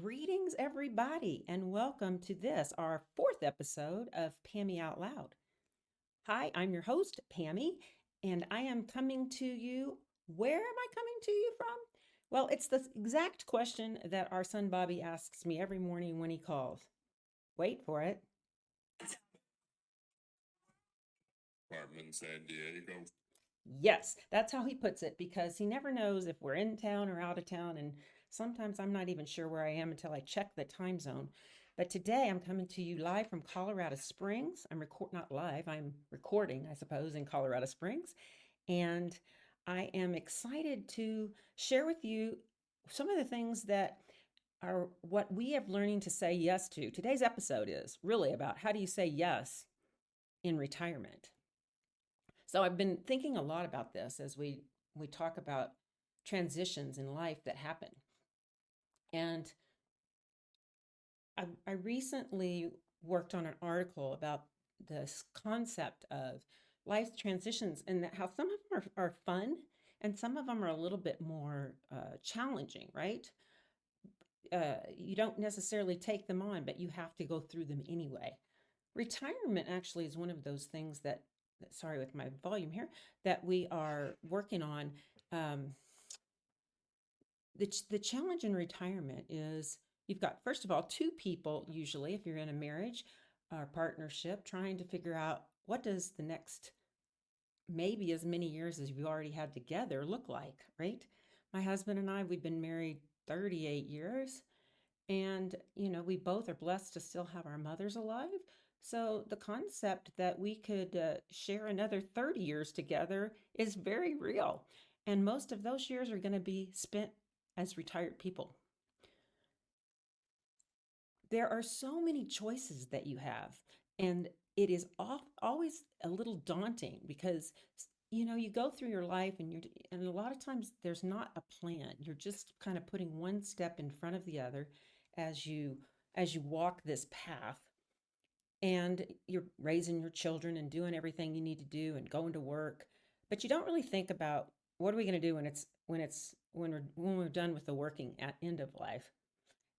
Greetings, everybody, and welcome to this, our fourth episode of Pammy Out Loud. Hi, I'm your host, Pammy, and I am coming to you. Where am I coming to you from? Well, it's the exact question that our son Bobby asks me every morning when he calls. Wait for it. Apartment San Diego. Yes, that's how he puts it because he never knows if we're in town or out of town. And sometimes I'm not even sure where I am until I check the time zone. But today I'm coming to you live from Colorado Springs. Not live, I'm recording, I suppose, in Colorado Springs. And I am excited to share with you some of the things that are what we have learning to say yes to. Today's episode is really about how do you say yes in retirement. So I've been thinking a lot about this as we talk about transitions in life that happen. And I recently worked on an article about this concept of life transitions and that how some of them are fun and some of them are a little bit more challenging, right? You don't necessarily take them on, but you have to go through them anyway. Retirement actually is one of those things sorry with my volume here, that we are working on. Um, the challenge in retirement is you've got, first of all, two people, usually, if you're in a marriage or partnership, trying to figure out what does the next maybe as many years as we already had together look like, right? My husband and I, we've been married 38 years. And, we both are blessed to still have our mothers alive. So the concept that we could share another 30 years together is very real. And most of those years are going to be spent as retired people. There are so many choices that you have. And it is always a little daunting because you go through your life and a lot of times there's not a plan. You're just kind of putting one step in front of the other as you walk this path, and you're raising your children and doing everything you need to do and going to work, but you don't really think about what are we going to do when we're done with the working at end of life.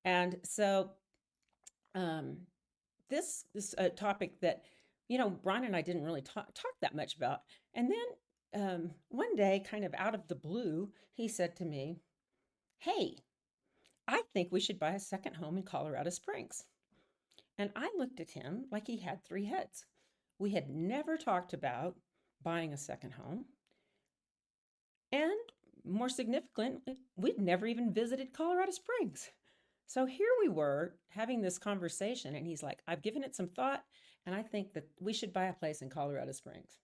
And so um, this is a topic that Brian and I didn't really talk that much about. And then one day, kind of out of the blue, he said to me, "Hey, I think we should buy a second home in Colorado Springs." And I looked at him like he had three heads. We had never talked about buying a second home. And more significantly, we'd never even visited Colorado Springs. So here we were having this conversation, and he's like, "I've given it some thought, and I think that we should buy a place in Colorado Springs."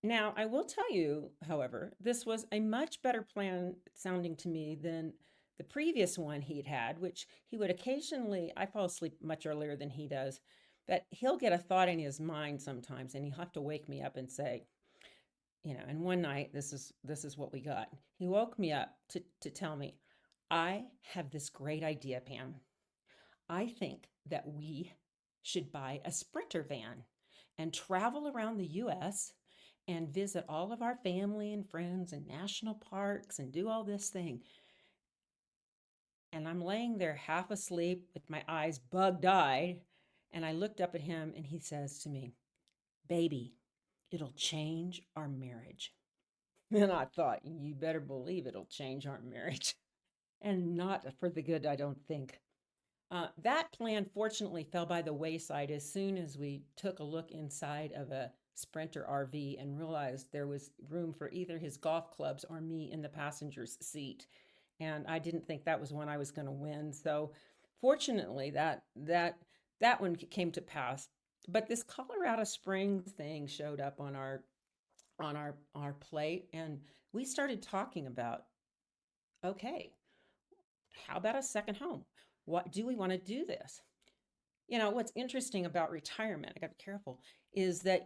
Now, I will tell you, however, this was a much better plan sounding to me than the previous one he'd had, which he would occasionally, I fall asleep much earlier than he does, but he'll get a thought in his mind sometimes, and he'll have to wake me up and say, and one night, this is what we got. He woke me up to tell me, "I have this great idea, Pam. I think that we should buy a Sprinter van and travel around the US and visit all of our family and friends and national parks and do all this thing." And I'm laying there half asleep with my eyes bug-eyed. And I looked up at him and he says to me, "Baby, it'll change our marriage." And I thought, you better believe it'll change our marriage. And not for the good, I don't think. That plan fortunately fell by the wayside as soon as we took a look inside of a Sprinter RV and realized there was room for either his golf clubs or me in the passenger's seat. And I didn't think that was one I was going to win. So fortunately, that one came to pass. But this Colorado Springs thing showed up on our plate, and we started talking about, okay, how about a second home? What do we want to do this? What's interesting about retirement, I got to be careful, is that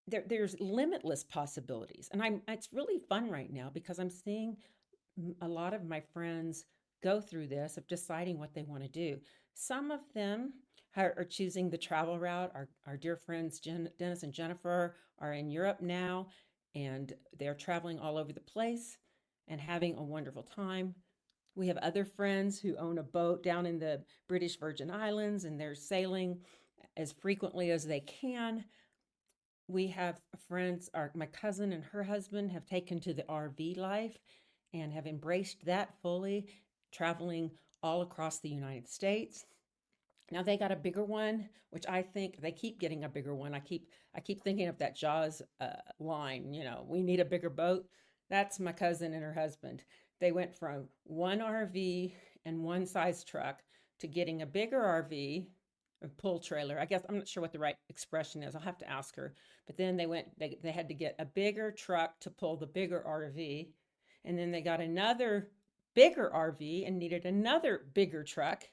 there's limitless possibilities. And it's really fun right now because I'm seeing a lot of my friends go through this of deciding what they want to do. Some of them are choosing the travel route. Our dear friends Dennis and Jennifer are in Europe now, and they're traveling all over the place. and having a wonderful time. We have other friends who own a boat down in the British Virgin Islands and they're sailing as frequently as they can. We have friends, my cousin and her husband have taken to the RV life and have embraced that fully, traveling all across the United States. Now they got a bigger one, which I think they keep getting a bigger one. I keep thinking of that Jaws line. We need a bigger boat. That's my cousin and her husband. They went from one RV and one size truck to getting a bigger RV, a pull trailer. I guess I'm not sure what the right expression is. I'll have to ask her. But then they had to get a bigger truck to pull the bigger RV, and then they got another bigger RV and needed another bigger truck,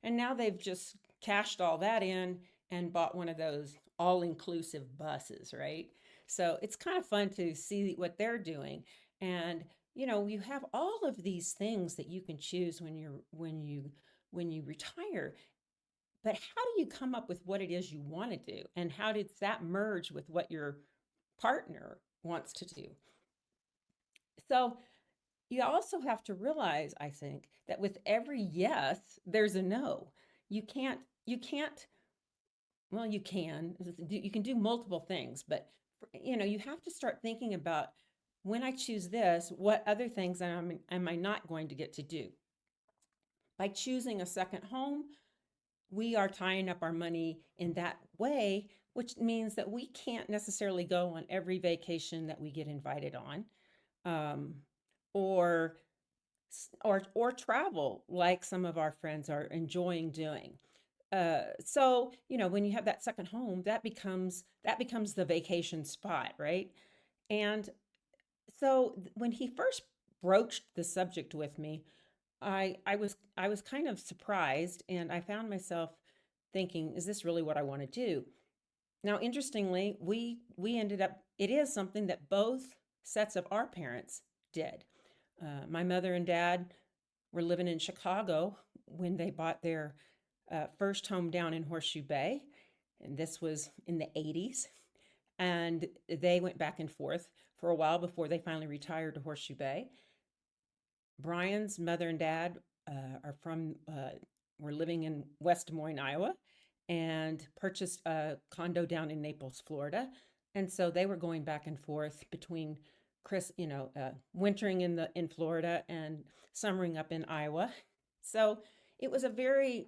and now they've just cashed all that in and bought one of those all-inclusive buses, right? So it's kind of fun to see what they're doing. And you have all of these things that you can choose when you retire. But how do you come up with what it is you want to do? And how does that merge with what your partner wants to do? So you also have to realize, I think, that with every yes, there's a no. You can't, well, you can do multiple things, but you have to start thinking about, when I choose this, what other things am I not going to get to do? By choosing a second home, we are tying up our money in that way, which means that we can't necessarily go on every vacation that we get invited on, um, or or travel like some of our friends are enjoying doing. So when you have that second home, that becomes the vacation spot, right? And so when he first broached the subject with me, I was kind of surprised, and I found myself thinking, is this really what I want to do? Now, interestingly, we ended up, it is something that both sets of our parents did. My mother and dad were living in Chicago when they bought their first home down in Horseshoe Bay, and this was in the 80s. And they went back and forth for a while before they finally retired to Horseshoe Bay. Brian's mother and dad were living in West Des Moines, Iowa, and purchased a condo down in Naples, Florida. And so they were going back and forth between wintering in Florida and summering up in Iowa. So it was a very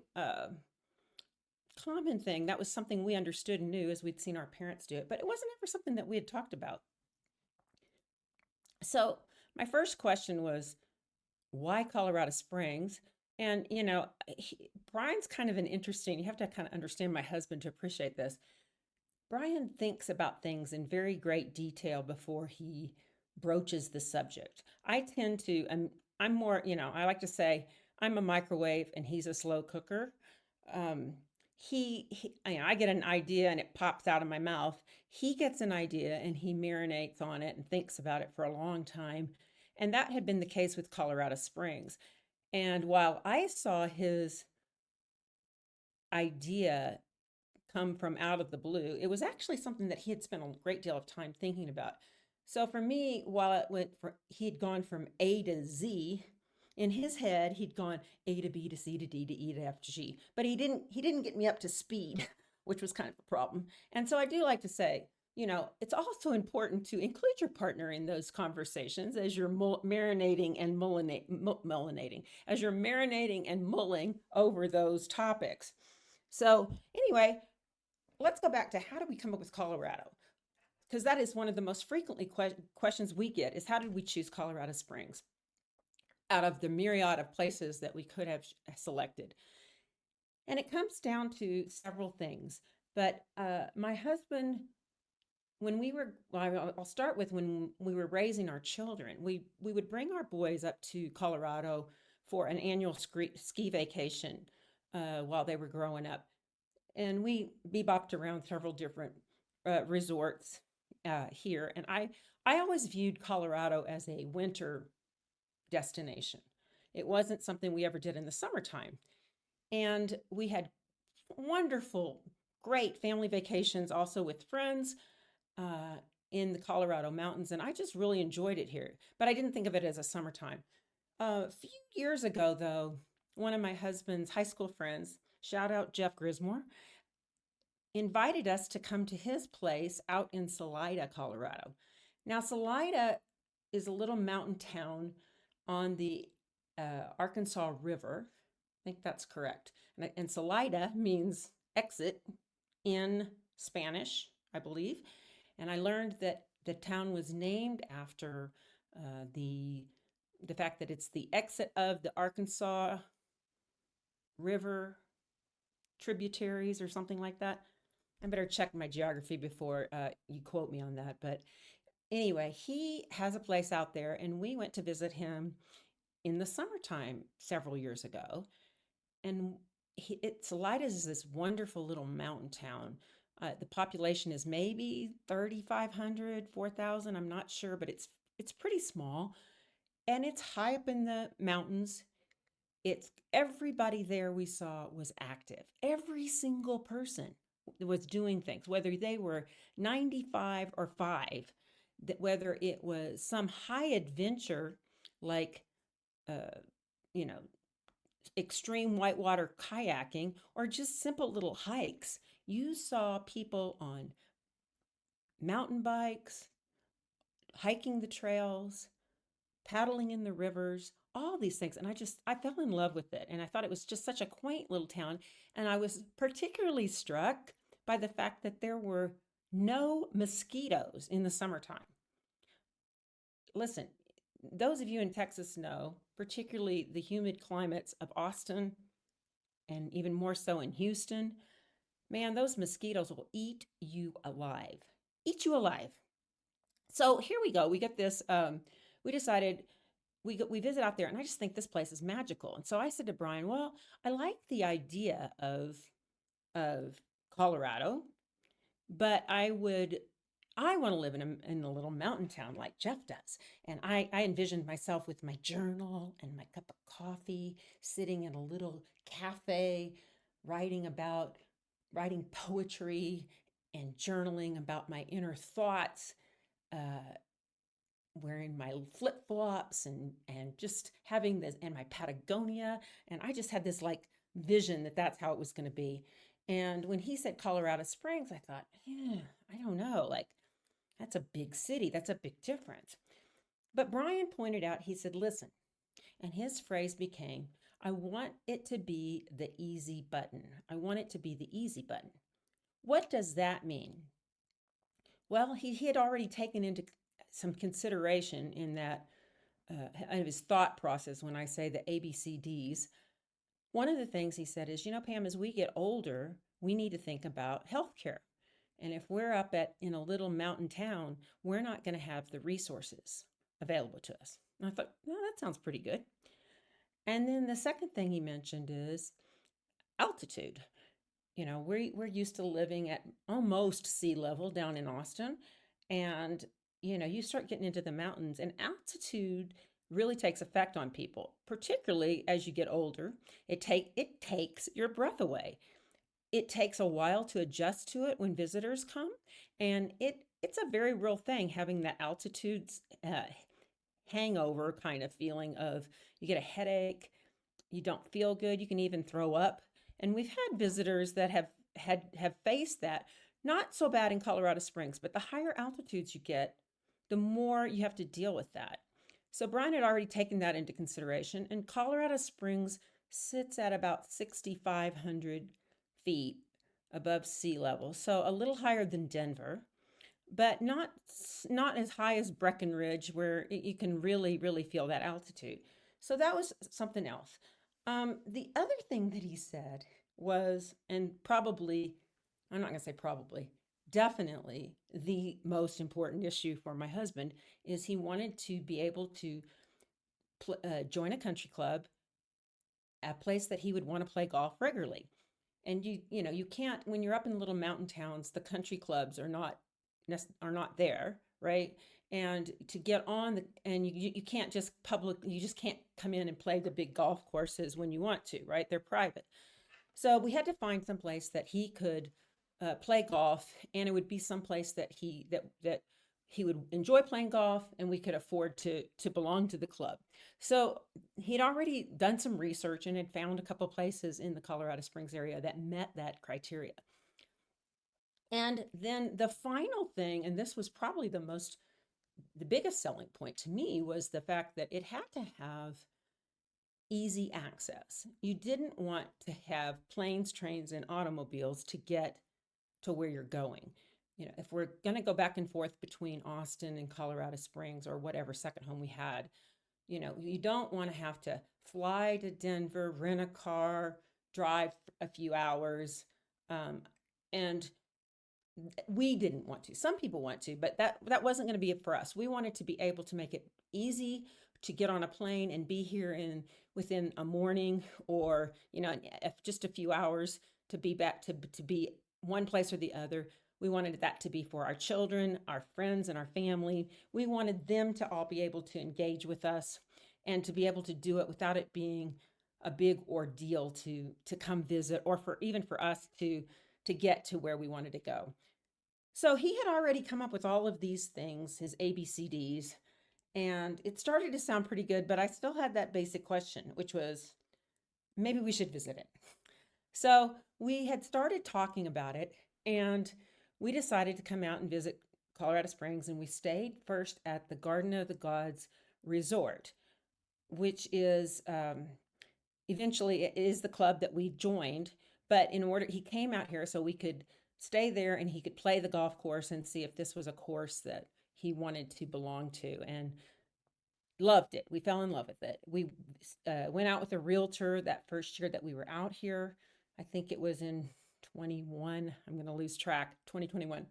common thing. That was something we understood and knew as we'd seen our parents do it, but it wasn't ever something that we had talked about. So my first question was, why Colorado Springs? And, Brian's kind of an interesting, you have to kind of understand my husband to appreciate this. Brian thinks about things in very great detail before he broaches the subject. I tend to, I'm more, I like to say I'm a microwave and he's a slow cooker. I get an idea and it pops out of my mouth. He gets an idea and he marinates on it and thinks about it for a long time. And that had been the case with Colorado Springs. And while I saw his idea come from out of the blue, it was actually something that he had spent a great deal of time thinking about. So for me, while he'd gone from A to Z, in his head, he'd gone A to B to C to D to E to F to G, but he didn't get me up to speed, which was kind of a problem. And so I do like to say, it's also important to include your partner in those conversations as you're marinating and as you're marinating and mulling over those topics. So anyway, let's go back to, how do we come up with Colorado? Because that is one of the most frequently questions we get, is how did we choose Colorado Springs out of the myriad of places that we could have selected? And it comes down to several things. But my husband, I'll start with when we were raising our children. We would bring our boys up to Colorado for an annual ski vacation while they were growing up. And we bebopped around several different resorts here. And I always viewed Colorado as a winter destination. It wasn't something we ever did in the summertime. And we had wonderful, great family vacations also with friends. in the Colorado mountains, and I just really enjoyed it here. But I didn't think of it as a summertime. A few years ago, though, one of my husband's high school friends, shout out Jeff Grismore, invited us to come to his place out in Salida, Colorado. Now, Salida is a little mountain town on the Arkansas River. I think that's correct. And Salida means exit in Spanish, I believe. And I learned that the town was named after the fact that it's the exit of the Arkansas River tributaries or something like that. I better check my geography before you quote me on that. But anyway, he has a place out there, and we went to visit him in the summertime several years ago. And Salida is this wonderful little mountain town. The population is maybe 3,500, 4,000. I'm not sure, but it's pretty small, and it's high up in the mountains. It's everybody there we saw was active. Every single person was doing things, whether they were 95 or 5, that whether it was some high adventure like you know, extreme whitewater kayaking or just simple little hikes. You saw people on mountain bikes, hiking the trails, paddling in the rivers, all these things. And I fell in love with it. And I thought it was just such a quaint little town. And I was particularly struck by the fact that there were no mosquitoes in the summertime. Listen, those of you in Texas know, particularly the humid climates of Austin and even more so in Houston, man, those mosquitoes will eat you alive. Eat you alive. So here we go. We get this, we decided we visit out there, and I just think this place is magical. And so I said to Brian, well, I like the idea of Colorado, but I want to live in a little mountain town like Jeff does. And I envisioned myself with my journal and my cup of coffee, sitting in a little cafe, writing poetry and journaling about my inner thoughts, wearing my flip-flops and just having this, and my Patagonia. And I just had this like vision that that's how it was going to be. And when he said Colorado Springs, I thought, yeah, I don't know, like that's a big city. That's a big difference. But Brian pointed out, he said, listen, and his phrase became, I want it to be the easy button. I want it to be the easy button. What does that mean? Well, he had already taken into some consideration in that of his thought process when I say the ABCDs. One of the things he said is, Pam, as we get older, we need to think about healthcare. And if we're up in a little mountain town, we're not going to have the resources available to us. And I thought, no, that sounds pretty good. And then the second thing he mentioned is altitude. We're used to living at almost sea level down in Austin. And, you start getting into the mountains, and altitude really takes effect on people, particularly as you get older. It takes your breath away. It takes a while to adjust to it when visitors come. And it's a very real thing, having that altitude hangover kind of feeling of you get a headache, you don't feel good, you can even throw up. And we've had visitors that have faced that. Not so bad in Colorado Springs, but the higher altitudes you get, the more you have to deal with that. So Brian had already taken that into consideration, and Colorado Springs sits at about 6,500 feet above sea level, so a little higher than Denver, but not as high as Breckenridge, where you can really, really feel that altitude. So that was something else. The other thing that he said was, and probably, I'm not going to say probably, definitely the most important issue for my husband, is he wanted to be able to join a country club, a place that he would want to play golf regularly. And you can't, when you're up in little mountain towns, the country clubs are not there, right? And to get on and you can't just you just can't come in and play the big golf courses when you want to, right? They're private. So we had to find some place that he could play golf, and it would be someplace that he would enjoy playing golf, and we could afford to belong to the club. So he'd already done some research and had found a couple places in the Colorado Springs area that met that criteria. And then the final thing, and this was probably the biggest selling point to me, was the fact that it had to have easy access. You didn't want to have planes, trains, and automobiles to get to where you're going. If we're going to go back and forth between Austin and Colorado Springs or whatever second home we had, you don't want to have to fly to Denver, rent a car, drive a few hours. And we didn't want to. Some people want to, but that wasn't going to be it for us. We wanted to be able to make it easy to get on a plane and be here within a morning, or just a few hours to be back to be one place or the other. We wanted that to be for our children, our friends, and our family. We wanted them to all be able to engage with us and to be able to do it without it being a big ordeal to come visit, or even for us to get to where we wanted to go. So he had already come up with all of these things, his ABCDs, and it started to sound pretty good, but I still had that basic question, which was, maybe we should visit it. So we had started talking about it, and we decided to come out and visit Colorado Springs, and we stayed first at the Garden of the Gods Resort, which is eventually it is the club that we joined. But he came out here so we could stay there and he could play the golf course and see if this was a course that he wanted to belong to, and loved it. We fell in love with it. We went out with a realtor that first year that we were out here. I think it was in 21. I'm going to lose track. 2021.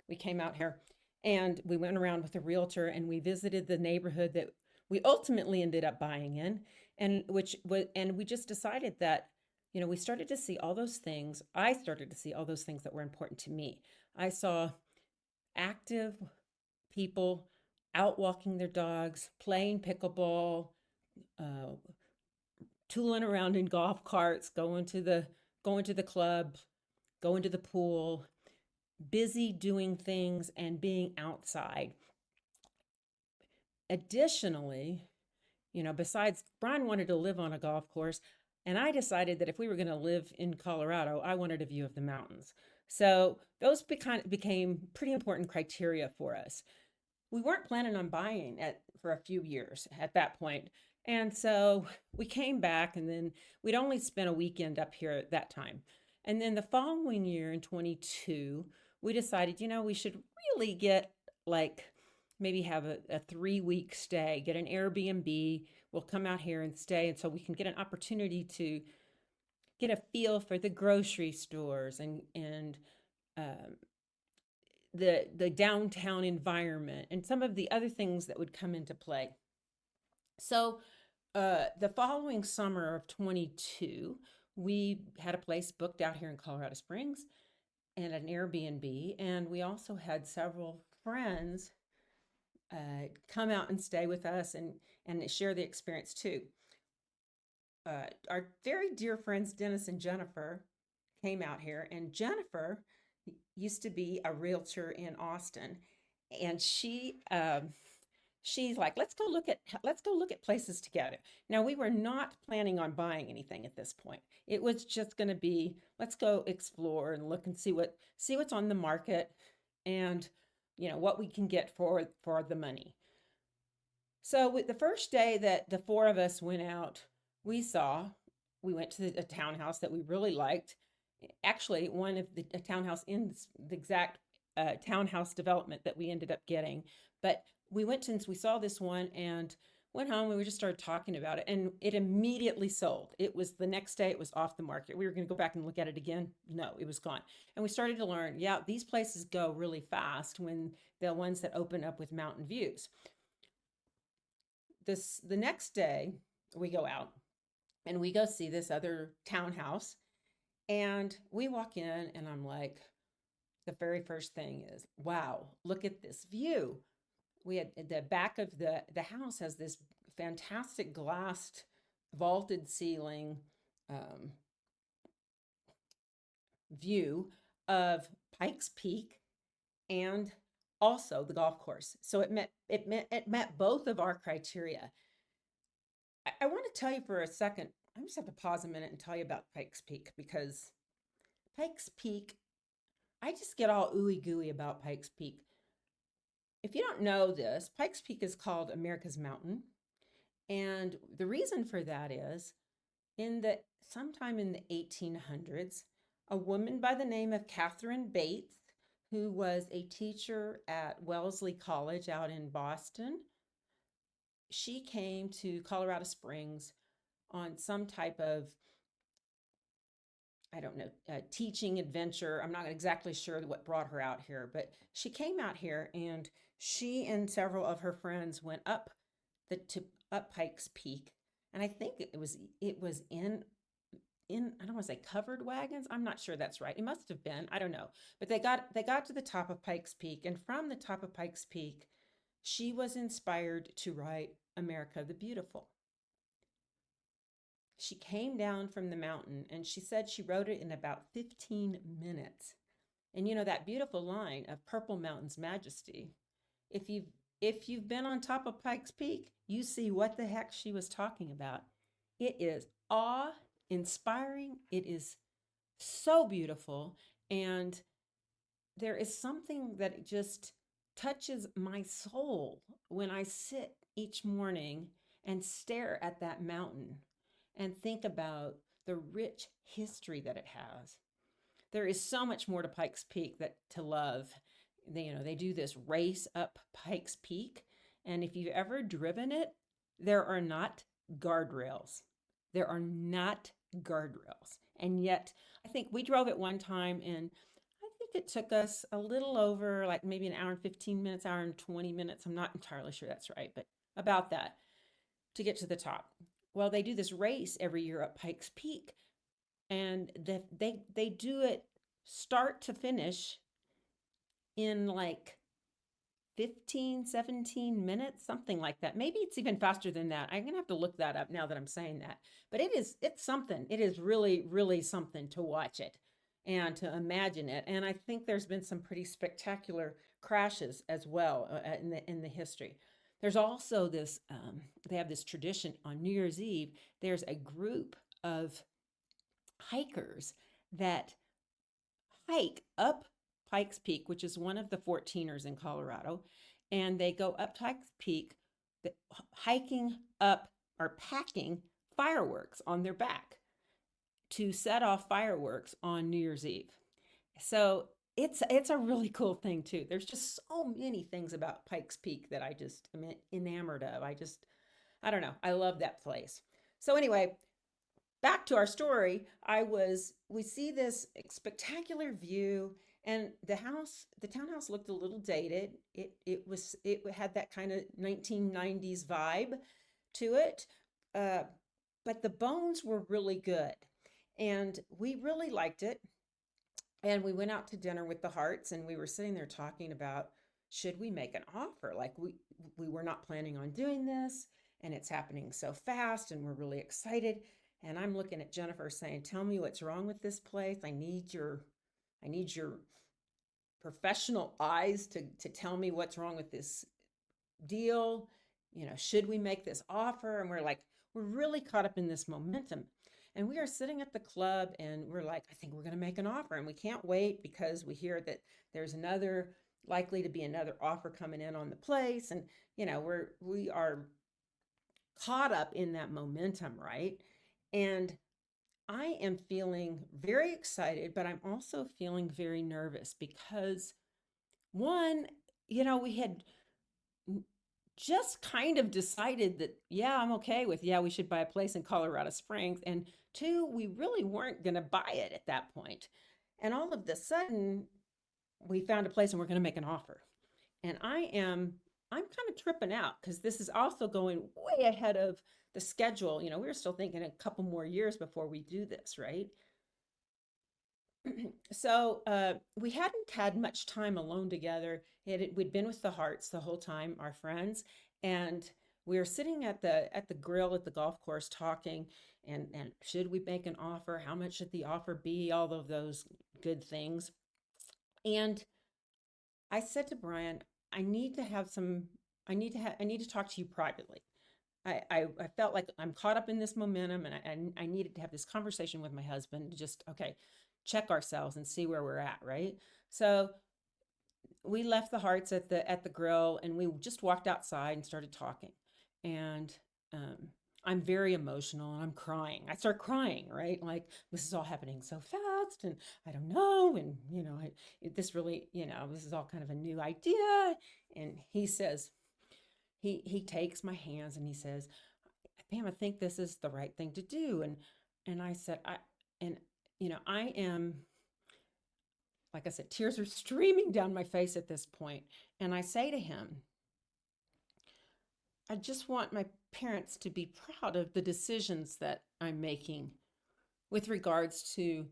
We came out here and we went around with a realtor and we visited the neighborhood that we ultimately ended up buying in, and we just decided that we started to see all those things. I started to see all those things that were important to me. I saw active people out walking their dogs, playing pickleball, tooling around in golf carts, going to the club, going to the pool, busy doing things and being outside. Additionally, besides, Brian wanted to live on a golf course, and I decided that if we were going to live in Colorado, I wanted a view of the mountains. So those became pretty important criteria for us. We weren't planning on buying it for a few years at that point. And so we came back, and then we'd only spent a weekend up here at that time. And then the following year in 22, we decided, we should really get maybe have a 3-week stay, get an Airbnb. We'll come out here and stay. And so we can get an opportunity to get a feel for the grocery stores and the downtown environment and some of the other things that would come into play. So the following summer of 22, we had a place booked out here in Colorado Springs and an Airbnb. And we also had several friends come out and stay with us and share the experience too. Our very dear friends, Dennis and Jennifer, came out here, and Jennifer used to be a realtor in Austin, and she's like, let's go look at places together. Now, we were not planning on buying anything at this point. It was just going to be, let's go explore and look and see what's on the market, and what we can get for the money. So with the first day that the four of us went out, we went to a townhouse that we really liked. Actually, one of a townhouse in the exact townhouse development that we ended up getting. But we went since we saw this one and went home, and we just started talking about it, and it immediately sold. It was the next day, it was off the market. We were going to go back and look at it again. No, it was gone. And we started to learn, these places go really fast when the ones that open up with mountain views. The next day, we go out and we go see this other townhouse, and we walk in, and I'm like, the very first thing is, wow, look at this view. We had the back of the house has this fantastic glassed vaulted ceiling view of Pikes Peak and also the golf course. So it met both of our criteria. I want to tell you for a second. I just have to pause a minute and tell you about Pikes Peak because Pikes Peak, I just get all ooey gooey about Pikes Peak. If you don't know this, Pikes Peak is called America's Mountain. And the reason for that is in the sometime in the 1800s, a woman by the name of Catherine Bates, who was a teacher at Wellesley College out in Boston, she came to Colorado Springs on some type of, I don't know, teaching adventure. I'm not exactly sure what brought her out here, but she came out here and she and several of her friends went up the to up Pikes Peak. And I think it was in I don't want to say covered wagons. I'm not sure that's right. It must have been. I don't know. But they got to the top of Pikes Peak, and from the top of Pikes Peak, she was inspired to write America the Beautiful. She came down from the mountain and she said she wrote it in about 15 minutes. And you know that beautiful line of Purple Mountain's majesty. If you've if you've been on top of Pikes Peak, you see what the heck she was talking about. It is awe-inspiring. It is so beautiful. And there is something that just touches my soul when I sit each morning and stare at that mountain and think about the rich history that it has. There is so much more to Pikes Peak that to love. They do this race up Pikes Peak, and if you've ever driven it, there are not guardrails. There are not guardrails. And yet, I think we drove it one time and I think it took us a little over like maybe an hour and 15 minutes, hour and 20 minutes. I'm not entirely sure that's right, but about that to get to the top. Well, they do this race every year up Pikes Peak, and they do it start to finish in like 15, 17 minutes, something like that. Maybe it's even faster than that. I'm gonna have to look that up now that I'm saying that. But it's something. It is really, really something to watch it and to imagine it. And I think there's been some pretty spectacular crashes as well in the history. There's also this. They have this tradition on New Year's Eve. There's a group of hikers that hike up Pikes Peak, which is one of the 14ers in Colorado, and they go up Pikes Peak, hiking up or packing fireworks on their back to set off fireworks on New Year's Eve. So it's a really cool thing too. There's just so many things about Pikes Peak that I just am enamored of. I don't know. I love that place. So anyway, back to our story. We see this spectacular view, and the townhouse looked a little dated. It had that kind of 1990s vibe to it, uh, but the bones were really good, and we really liked it. And we went out to dinner with the Hearts, and we were sitting there talking about should we make an offer? Like we were not planning on doing this, and it's happening so fast, and we're really excited. And I'm looking at Jennifer saying, "Tell me what's wrong with this place. I need your professional eyes to tell me what's wrong with this deal. Should we make this offer?" And we're really caught up in this momentum. And we are sitting at the club and we're like, I think we're going to make an offer. And we can't wait because we hear that there's likely to be another offer coming in on the place. And, we are caught up in that momentum, right? And I am feeling very excited, but I'm also feeling very nervous because one, we had just kind of decided that, yeah, I'm okay with, yeah, we should buy a place in Colorado Springs. And two, we really weren't going to buy it at that point. And all of a sudden, we found a place and we're going to make an offer. And I'm kind of tripping out because this is also going way ahead of the schedule. We were still thinking a couple more years before we do this, right? So we hadn't had much time alone together. We'd been with the Hearts the whole time, our friends, and we were sitting at the grill at the golf course talking. And should we make an offer? How much should the offer be? All of those good things. And I said to Brian, I need to have some, I need to talk to you privately. I felt like I'm caught up in this momentum and I needed to have this conversation with my husband to just, okay, check ourselves and see where we're at, right? So we left the hearts at the grill and we just walked outside and started talking. And um, I'm very emotional and I'm crying. I start crying, right? Like this is all happening so fast and I don't know. And, this really, this is all kind of a new idea. And he says, he takes my hands and he says, Pam, I think this is the right thing to do. And I said, and, I am, like I said, tears are streaming down my face at this point. And I say to him, I just want my parents to be proud of the decisions that I'm making with regards to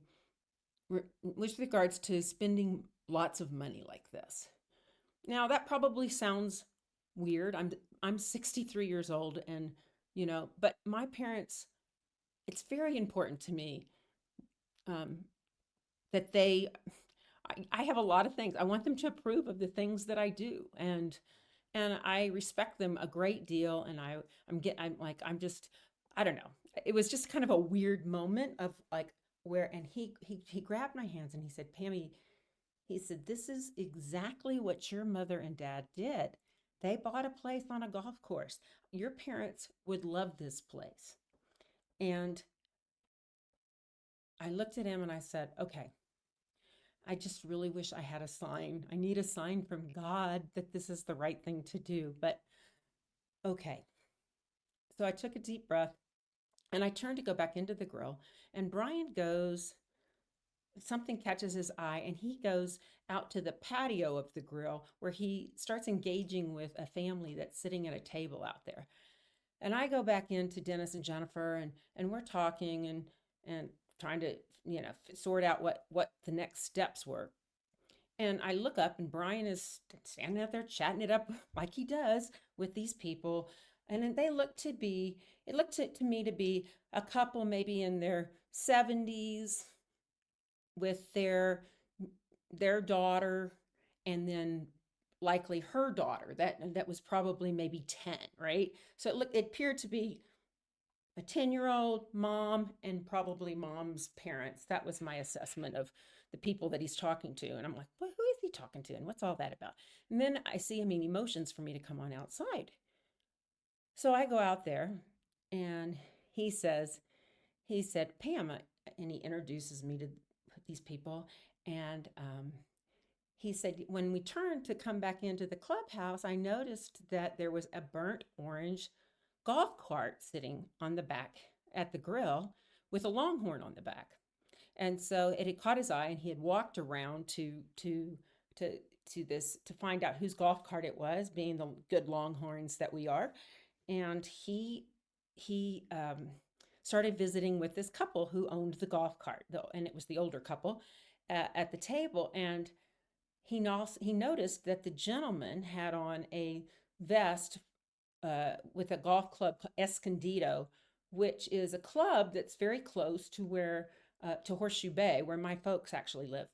spending lots of money like this. Now that probably sounds weird. I'm 63 years old and but my parents, it's very important to me um, that I have a lot of things. I want them to approve of the things that I do, and I respect them a great deal. And I'm just, I don't know. It was just kind of a weird moment of like where, and he grabbed my hands and he said, Pammy, he said, this is exactly what your mother and dad did. They bought a place on a golf course. Your parents would love this place. And I looked at him and I said, okay, I just really wish I had a sign. I need a sign from God that this is the right thing to do. But okay. So I took a deep breath and I turned to go back into the grill. And Brian goes, something catches his eye, and he goes out to the patio of the grill where he starts engaging with a family that's sitting at a table out there. And I go back into Dennis and Jennifer, and we're talking and trying to sort out what the next steps were. And I look up, and Brian is standing out there chatting it up like he does with these people. And then it looked to me to be a couple maybe in their 70s with their daughter, and then likely her daughter. That was probably maybe 10, right? So it appeared to be a 10-year-old mom and probably mom's parents. That was my assessment of the people that he's talking to. And I'm like, well, who is he talking to? And what's all that about? And then I see him in emotions for me to come on outside. So I go out there and he said, Pam, and he introduces me to these people. And he said, when we turned to come back into the clubhouse, I noticed that there was a burnt orange golf cart sitting on the back at the grill with a longhorn on the back. And so it had caught his eye, and he had walked around to find out whose golf cart it was, being the good longhorns that we are. And he started visiting with this couple who owned the golf cart, though, and it was the older couple at the table. And he noticed that the gentleman had on a vest with a golf club Escondido, which is a club that's very close to Horseshoe Bay, where my folks actually live.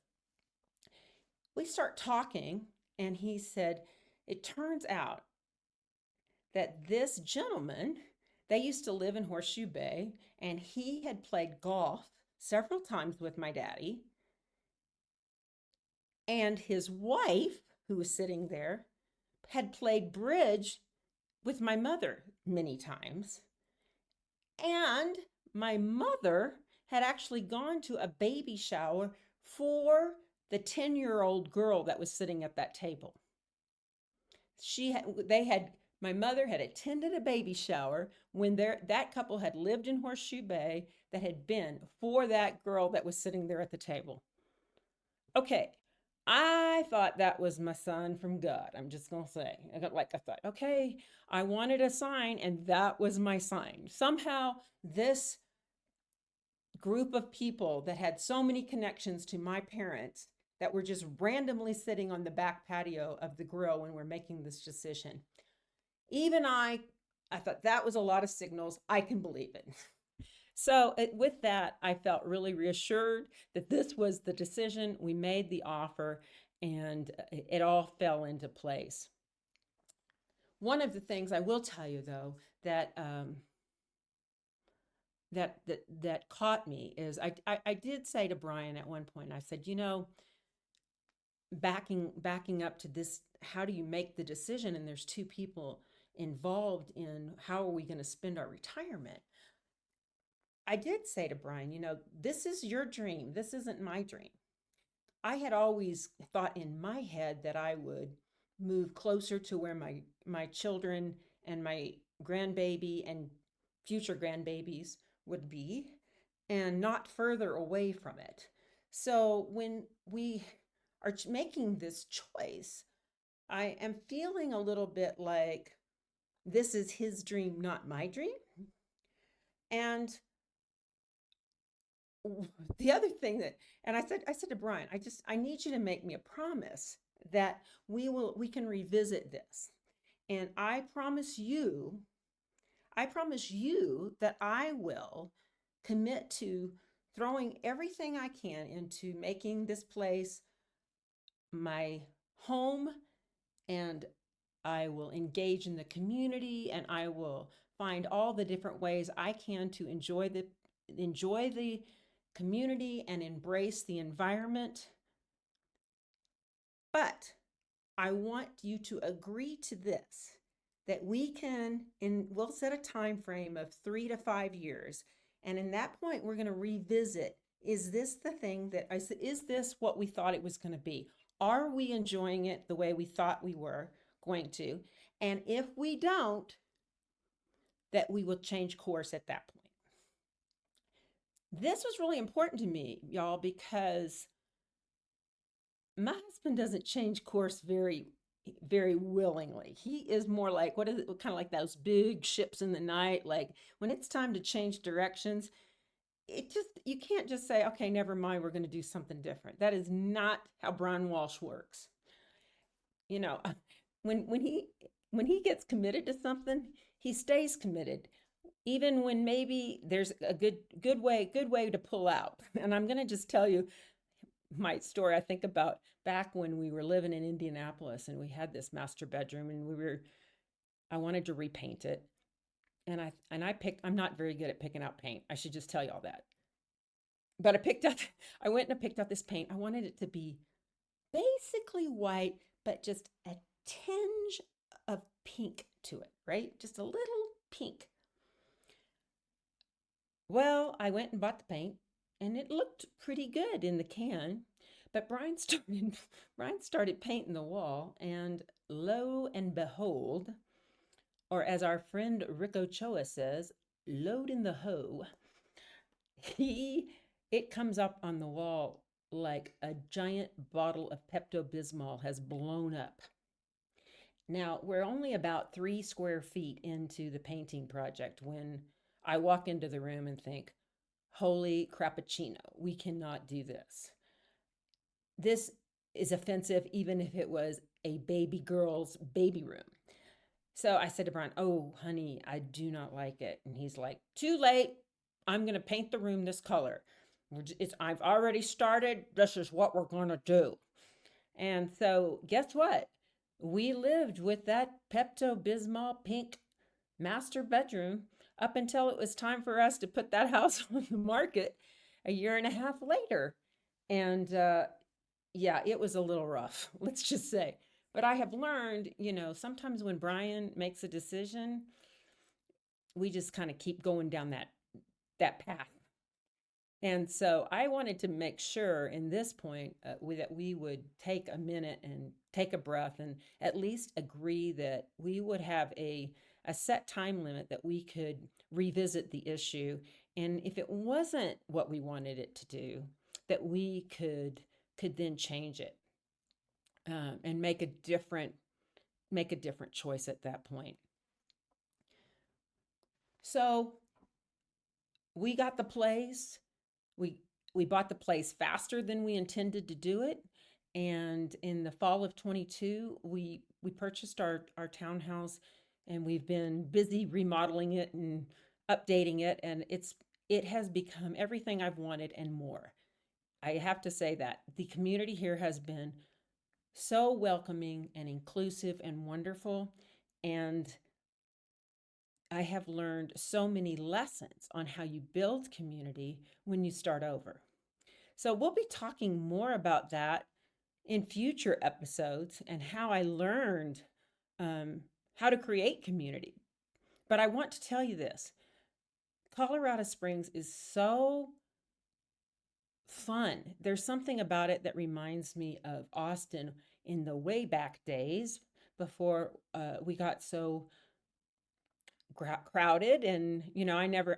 We start talking, and he said, it turns out that this gentleman, they used to live in Horseshoe Bay, and he had played golf several times with my daddy. And his wife, who was sitting there, had played bridge with my mother many times. And my mother had actually gone to a baby shower for the 10-year-old girl that was sitting at that table. My mother had attended a baby shower when that couple had lived in Horseshoe Bay, that had been for that girl that was sitting there at the table. Okay, I thought that was my sign from God. I'm just going to say, I thought, okay, I wanted a sign, and that was my sign. Somehow this group of people that had so many connections to my parents that were just randomly sitting on the back patio of the grill when we're making this decision. Even I thought that was a lot of signals. I can believe it. So with that, I felt really reassured that this was the decision. We made the offer, and it all fell into place. One of the things I will tell you, though, that caught me is I did say to Brian at one point, I said, backing up to this, how do you make the decision? And there's two people involved in how are we going to spend our retirement. I did say to Brian, this is your dream. This isn't my dream. I had always thought in my head that I would move closer to where my children and my grandbaby and future grandbabies would be, and not further away from it. So when we are making this choice, I am feeling a little bit like this is his dream, not my dream. And the other thing and I said to Brian, I need you to make me a promise that we can revisit this. And I promise you that I will commit to throwing everything I can into making this place my home, and I will engage in the community, and I will find all the different ways I can to enjoy the community and embrace the environment. But I want you to agree to this, that we'll set a time frame of 3 to 5 years. And in that point, we're going to revisit, is this what we thought it was going to be? Are we enjoying it the way we thought we were going to? And if we don't, that we will change course at that point. This was really important to me, y'all, because my husband doesn't change course very, very willingly. He is more like, kind of like those big ships in the night. Like when it's time to change directions, you can't just say, okay, never mind, we're going to do something different. That is not how Brian Walsh works. When he gets committed to something, he stays committed, even when maybe there's a good way to pull out. And I'm going to just tell you my story. I think about back when we were living in Indianapolis and we had this master bedroom, and I wanted to repaint it. And I'm not very good at picking out paint. I should just tell you all that. But I went and I picked out this paint. I wanted it to be basically white, but just a tinge of pink to it, right? Just a little pink. Well, I went and bought the paint, and it looked pretty good in the can. But Brian started painting the wall, and lo and behold, or as our friend Rick Ochoa says, load in the hoe. It comes up on the wall like a giant bottle of Pepto-Bismol has blown up. Now, we're only about 3 square feet into the painting project when I walk into the room and think, holy crappuccino, we cannot do this. This is offensive, even if it was a baby girl's baby room. So I said to Brian, oh, honey, I do not like it. And he's like, too late. I'm going to paint the room this color. I've already started. This is what we're going to do. And so guess what? We lived with that Pepto-Bismol pink master bedroom up until it was time for us to put that house on the market a year and a half later. And yeah, it was a little rough, let's just say. But I have learned, sometimes when Brian makes a decision, we just kind of keep going down that path. And so I wanted to make sure in this point that we would take a minute and take a breath and at least agree that we would have a set time limit that we could revisit the issue. And if it wasn't what we wanted it to do, that we could then change it and make a different choice at that point. So we got the place. We bought the place faster than we intended to do it. And in the fall of 22, we purchased our townhouse, and we've been busy remodeling it and updating it. And it has become everything I've wanted and more. I have to say that the community here has been so welcoming and inclusive and wonderful. And I have learned so many lessons on how you build community when you start over. So, we'll be talking more about that in future episodes and how I learned um, how to create community. But I want to tell you this: Colorado Springs is so fun. There's something about it that reminds me of Austin in the way back days before we got so crowded. And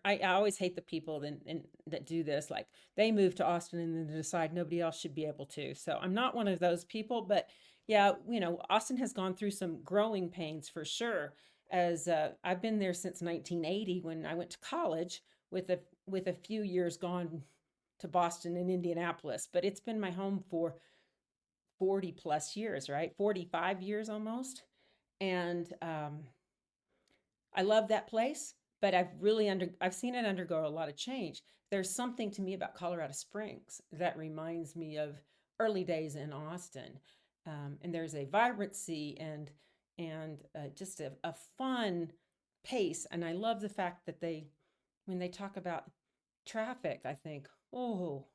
I always hate the people that do this, like they move to Austin and then decide nobody else should be able to. So I'm not one of those people, but yeah, Austin has gone through some growing pains for sure. As I've been there since 1980 when I went to college, with a few years gone to Boston and Indianapolis, but it's been my home for 40 plus years, right? 45 years almost. And I love that place, but I've seen it undergo a lot of change. There's something to me about Colorado Springs that reminds me of early days in Austin. And there's a vibrancy and just a fun pace. And I love the fact that when they talk about traffic, I think, oh,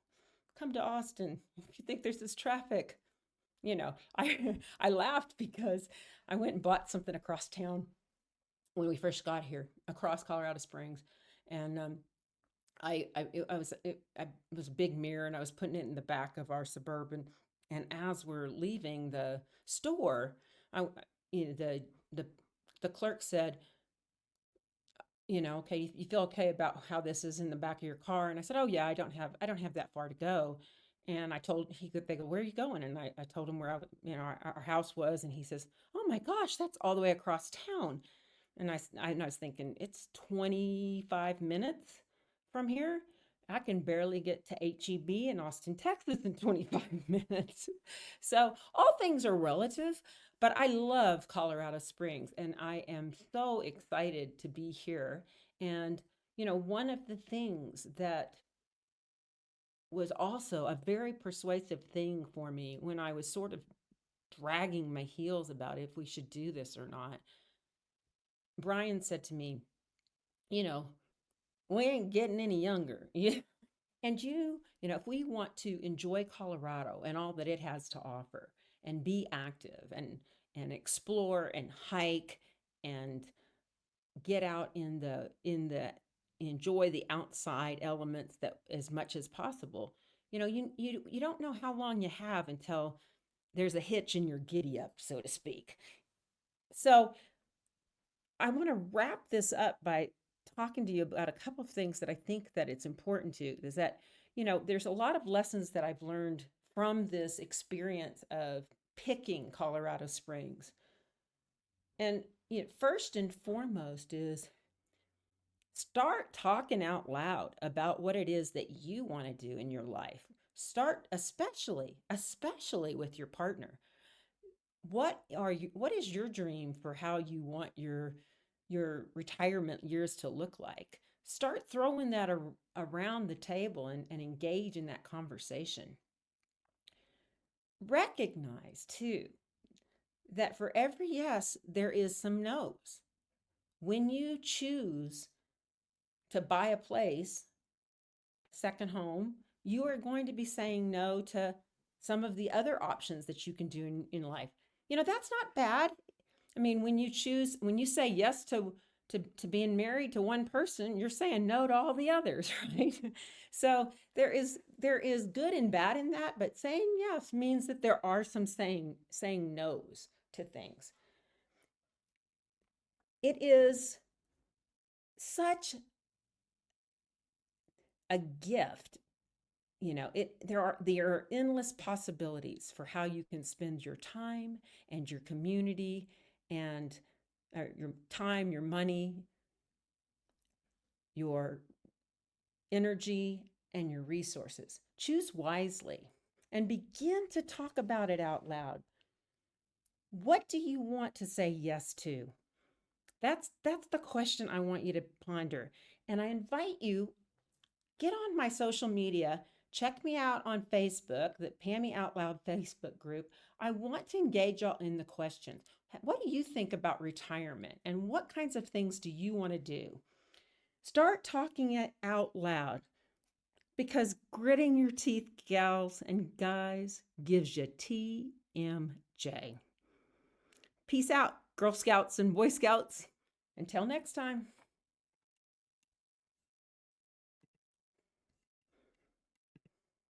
come to Austin if you think there's this traffic. I laughed because I went and bought something across town when we first got here across Colorado Springs, and I was a big mirror, and I was putting it in the back of our Suburban, and as we're leaving the store, I you know, the clerk said, okay, you feel okay about how this is in the back of your car? And I said, oh yeah, I don't have that far to go. And they go, where are you going? And I told him where our house was, and he says, oh my gosh, that's all the way across town. And I was thinking, it's 25 minutes from here. I can barely get to HEB in Austin, Texas in 25 minutes. So all things are relative, but I love Colorado Springs and I am so excited to be here. And, one of the things that was also a very persuasive thing for me when I was sort of dragging my heels about if we should do this or not, Brian said to me, you know, we ain't getting any younger. And if we want to enjoy Colorado and all that it has to offer and be active and explore and hike and get out in the enjoy the outside elements that as much as possible. You don't know how long you have until there's a hitch in your giddy up, so to speak. So I want to wrap this up by talking to you about a couple of things that I think that it's important to is that, there's a lot of lessons that I've learned from this experience of picking Colorado Springs. And first and foremost is start talking out loud about what it is that you want to do in your life. Start especially with your partner. What is your dream for how you want your retirement years to look like? Start throwing that around the table and engage in that conversation. Recognize too that for every yes, there is some no's. When you choose to buy a place, second home, you are going to be saying no to some of the other options that you can do in life. That's not bad. I mean, when you say yes to being married to one person, you're saying no to all the others, right? So there is good and bad in that, but saying yes means that there are some saying no's to things. It is such a gift. There are endless possibilities for how you can spend your time and your community and your time, your money, your energy, and your resources. Choose wisely and begin to talk about it out loud. What do you want to say yes to? That's the question I want you to ponder. And I invite you, get on my social media Check me out on Facebook, the Pammy Out Loud Facebook group. I want to engage y'all in the questions. What do you think about retirement and what kinds of things do you want to do? Start talking it out loud because gritting your teeth, gals and guys, gives you TMJ. Peace out, Girl Scouts and Boy Scouts. Until next time.